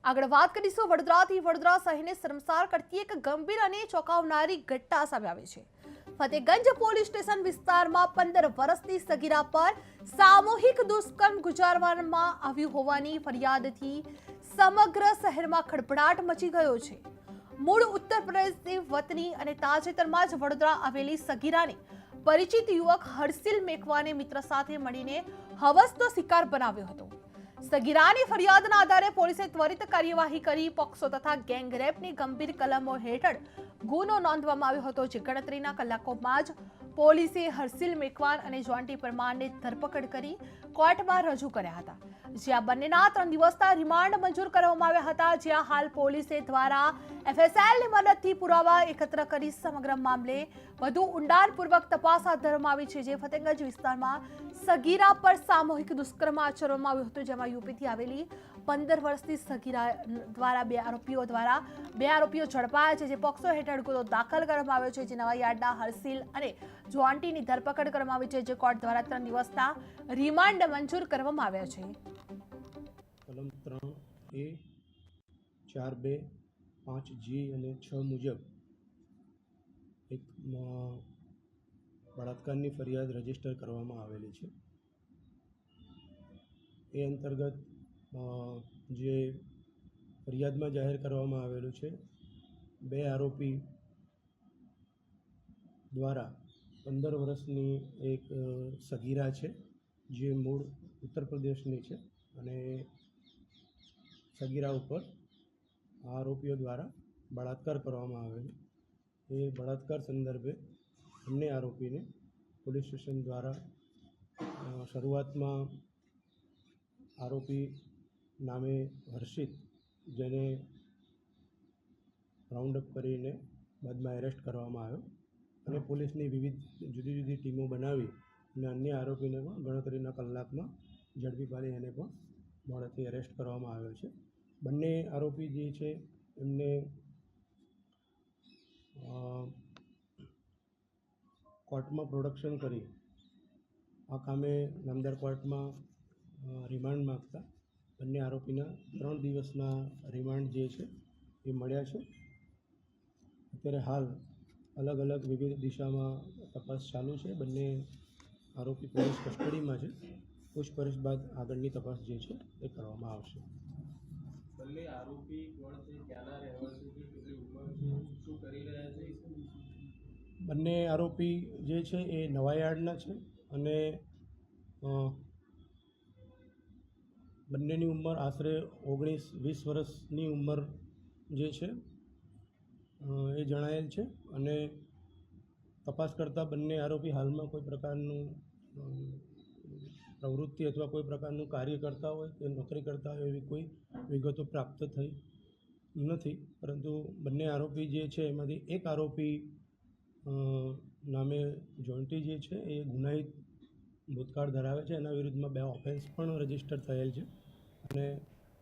આગળ વાત કરીશું વડોદરાથી વડોદરા શહેરને શરમસાર કરતી એક ગંભીર અને ચોંકાવનારી ઘટના સામે આવી છે। ફતેગંજ પોલીસ સ્ટેશન વિસ્તારમાં 15 વર્ષની સગીરા પર સામૂહિક દુષ્કર્મ ગુજારવામાં આવ્યું હોવાની ફરિયાદથી સમગ્ર શહેરમાં ખળભળાટ મચી ગયો છે। મૂળ ઉત્તર પ્રદેશની વતની અને તાજેતરમાં જ વડોદરા આવેલી સગીરાને પરિચિત યુવક હર્ષિલ મેકવાને મિત્ર સાથે મળીને હવસનો શિકાર બનાવ્યો હતો। સગીરાની ફરિયાદના આધારે પોલીસે ત્વરિત કાર્યવાહી કરી પોક્સો તથા ગેંગરેપની ગંભીર કલમો હેઠળ ગુનો નોંધવામાં આવ્યો હતો। જે ગણતરીના કલાકોમાં જ પોલીસે હર્ષિલ મેકવાન અને જોન્ટી પરમારને ધરપકડ કરી કોર્ટમાં રજૂ કર્યા હતા, જ્યાં બંનેના 3 દિવસના રિમાન્ડ મંજૂર કરવામાં આવ્યા હતા। જ્યાં હાલ પોલીસે દ્વારા એફએસએલની મદદથી પુરાવા એકત્ર કરી સમગ્ર મામલે વધુ ઊંડાણપૂર્વક તપાસ હાથ ધરવામાં આવી છે। જે ફતેગંજ વિસ્તારમાં સગીરા પર સામૂહિક દુષ્કર્મ આચરવામાં આવ્યું હતું, જેમાં યુપીથી આવેલી 15 વર્ષની સગીરા દ્વારા બે આરોપીઓ ઝડપાયા છે। જે પોક્સો હેઠળ ગુનો દાખલ કરવામાં આવ્યો છે। જે નવાયાર્ડના હર્ષિલ અને જોન્ટીની ધરપકડ કરવામાં આવી છે। જે કોર્ટ દ્વારા 3 દિવસના રિમાન્ડ મંજૂર કરવામાં આવ્યા છે। કલમ 3A 4B 5G અને 6 મુજબ એક બળાત્કારની ફરિયાદ રજીસ્ટર કરવામાં આવેલી છે। એ અંતર્ગત જે ફરિયાદમાં જાહેર કરવામાં આવેલું છે, 2 આરોપી દ્વારા 15 વર્ષની એક સગીરા છે, જે મૂળ ઉત્તર પ્રદેશની છે અને સગીરા ઉપર આરોપીઓ દ્વારા બળાત્કાર કરવામાં આવેલો। એ બળાત્કાર સંદર્ભે બંને આરોપીને પોલીસ સ્ટેશન દ્વારા શરૂઆતમાં આરોપી નામે હર્ષિત, જેને રાઉન્ડઅપ કરીને બાદમાં એરેસ્ટ કરવામાં આવ્યો અને પોલીસની વિવિધ જુદી જુદી ટીમો બનાવી અને અન્ય આરોપીને પણ ગણતરીના કલાકમાં ઝડપી પાડી એને પણ મોડેથી એરેસ્ટ કરવામાં આવ્યો છે। બંને આરોપી જે છે એમને કોર્ટમાં પ્રોડક્શન કરી આ કામે નામદાર કોર્ટમાં રિમાન્ડ માગતા બંને આરોપીના 3 દિવસના રિમાન્ડ જે છે એ મળ્યા છે। અત્યારે હાલ અલગ અલગ વિવિધ દિશામાં તપાસ ચાલુ છે। બંને આરોપી પોલીસ કસ્ટડીમાં છે। પૂછપરછ બાદ આગળની તપાસ જે છે એ કરવામાં આવશે। બંને આરોપી કોણ છે, ક્યાંના રહેવાસી છે, કેટલી ઉંમર છે, શું કરી રહ્યા છે? બંને આરોપી જે છે એ નવાયાર્ડના છે અને બંનેની ઉંમર આશરે 19-20 વર્ષની ઉંમર જે છે એ જણાયેલ છે અને તપાસ કરતાં બંને આરોપી હાલમાં કોઈ પ્રકારનું પ્રવૃત્તિ અથવા કોઈ પ્રકારનું કાર્ય કરતા હોય કે નોકરી કરતા હોય એવી કોઈ વિગતો પ્રાપ્ત થઈ નથી। પરંતુ બંને આરોપી જે છે એમાંથી એક આરોપી નામે જોન્ટી જે છે એ ગુનાહિત ભૂતકાળ ધરાવે છે। એના વિરુદ્ધમાં 2 ઓફેન્સ પણ રજીસ્ટર થયેલ છે અને